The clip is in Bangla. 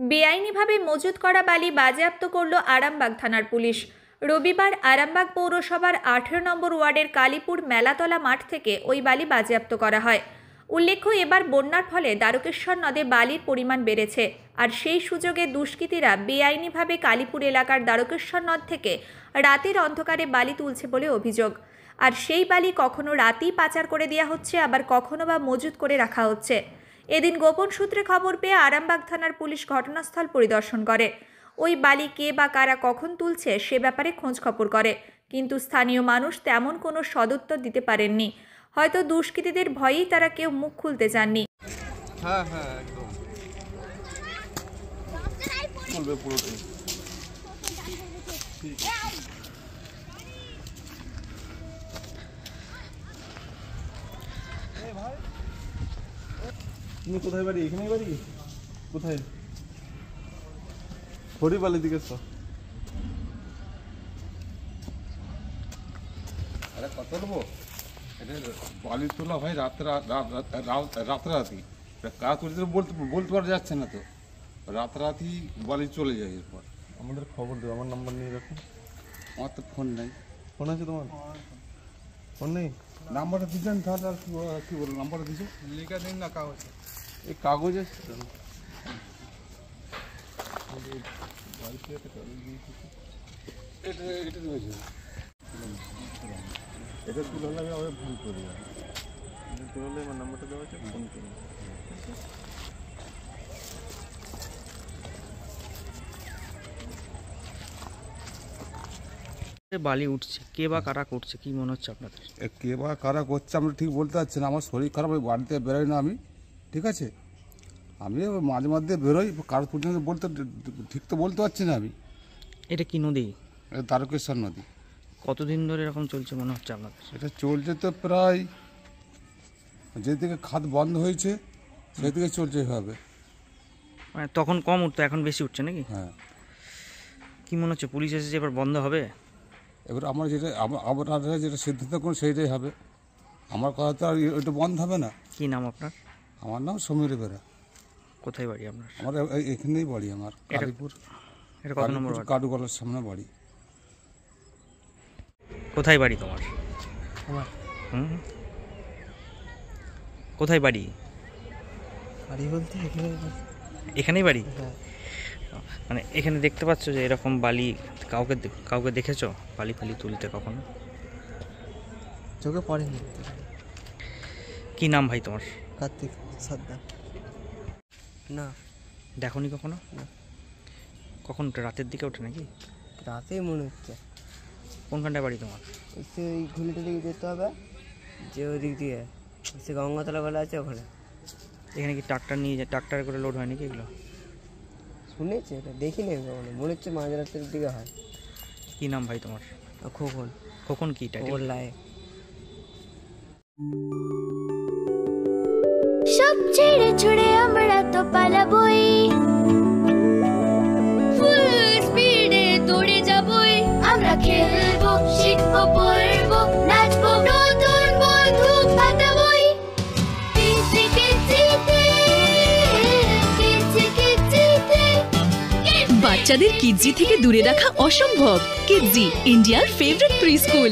বেআইনিভাবে মজুত করা বালি বাজেয়াপ্ত করল আরামবাগ থানার পুলিশ। রবিবার আরামবাগ পৌরসভার 18 নম্বর ওয়ার্ডের কালীপুর মেলাতলা মাঠ থেকে ওই বালি বাজেয়াপ্ত করা হয়। উল্লেখ্য, এবার বন্যার ফলে দ্বারকেশ্বর নদে বালির পরিমাণ বেড়েছে, আর সেই সুযোগে দুষ্কৃতীরা বেআইনিভাবে কালীপুর এলাকার দ্বারকেশ্বর নদ থেকে রাতের অন্ধকারে বালি তুলছে বলে অভিযোগ। আর সেই বালি কখনো রাতেই পাচার করে দেওয়া হচ্ছে, আবার কখনো বা মজুত করে রাখা হচ্ছে। এদিন গোপন সূত্রে খবর পেয়ে আরামবাগ থানার পুলিশ ঘটনাস্থল পরিদর্শন করে। ওই বালি কে বা কারা কখন তুলছে সে ব্যাপারে খোঁজ খবর করে, কিন্তু স্থানীয় মানুষ তেমন কোনো সদুত্তর দিতে পারেননি। হয়তো দুষ্কৃতীদের ভয়েই তারা কেউ মুখ খুলতে চাননি। তুমি কোথায় বাড়ি? এখানেই বাড়ি? কোথায়? হরিবালের দিকে তো। আরে কত নেবো? এটা বালি তোলা হয় রাতারাতি। কাজ করতে বলতে পারা যাচ্ছে না তো, রাতারাতি বালি চলে যায়। এরপর আমাদের খবর দেবো। আমার নাম্বার নিয়ে রাখুন। আমার তো ফোন নেই। ফোন আছে তোমার? ফোন নেই? নাম্বারটা দিচ্ছেন তাহলে আর কি বলবো? নাম্বারটা দিচ্ছে লিখে দিন না কাগজ। এই কাগজ এসছে এটা তুলে হলে আমি ফোন করি। তুলে হলে আমার নাম্বারটা দেওয়া আছে, ফোন করুন। বালি উঠছে, কে বা কারা করছে কি মনে হচ্ছে আপনাদের? কে বা কারা করছে আমরা ঠিক বলতে পারছি না। আমার শরীর খারাপ, ওই বাড়িতে বেরোই না আমি, ঠিক আছে? আমি মাঝে মাঝে বেরোই, কার পর্যন্ত বলতে ঠিক তো বলতে পারছি না আমি। এটা কি নদী? এটা দ্বারকেশ্বর নদী। কতদিন ধরে এরকম চলছে মনে হচ্ছে আপনাদের? এটা চলছে তো প্রায়, যেদিকে খাত বন্ধ হয়েছে সেদিকে চলছে এভাবে। মানে তখন কম উঠতো, এখন বেশি উঠছে নাকি? হ্যাঁ। কি মনে হচ্ছে পুলিশ এসেছে, এবার বন্ধ হবে? এবার আমরা আপনারা যেটা সিদ্ধান্ত করুন সেইটাই হবে। আমার কথা তো আর ওইটা বন্ধ হবে না। কি নাম আপনার? আমার নাম সমীর বেরা। কোথায় বাড়ি আপনার? আমার এখানেই বাড়ি, আমার কালীপুর। এটা কত নম্বর ওয়ার্ড? কাডুগলার সামনে বাড়ি। কোথায় বাড়ি তোমার? আমার কোথায় বাড়ি? বাড়ি বলতে এখানেই বাড়ি? হ্যাঁ। মানে এখানে দেখতে পাচ্ছ যে এরকম বালি কাউকে দেখেছো বালি ফালি তুলতে কখনো? চোখে পড়েনি। কি নাম ভাই তোমার? কার্তিক সর্দার। না। দেখোনি কখনো? না। কখন রাতের দিকে ওঠে নাকি? রাতেই মনে হচ্ছে। কোনখানটায় বাড়ি তোমার? সে ওই ঘুলিটা দিকে যেতে হবে, যে ওই দিক দিয়ে সে গঙ্গাতলা বলে আছে ওখানে। এখানে কি ট্রাক্টর নিয়ে ট্রাক্টর করে লোড হয় নাকি এগুলো? শুনেছি, এটা দেখিনি কখনো। মনে হচ্ছে মাঝরাতের দিকে হয়। কি নাম ভাই তোমার? খোকন। খোকন কি টাইটেল? ওর লায়ে সব ছেড়ে ছুড়ে আমরা তো পালাবই, ফুল স্পিডে দৌড়ে যাবই। আমরা খেলবো, শিখবো, পড়বো, নাচবো, নতুন বন্ধু পাতাবই। বাচ্চাদের কিডজি থেকে দূরে রাখা অসম্ভব। কিডজি, ইন্ডিয়ার ফেভারিট প্রি স্কুল।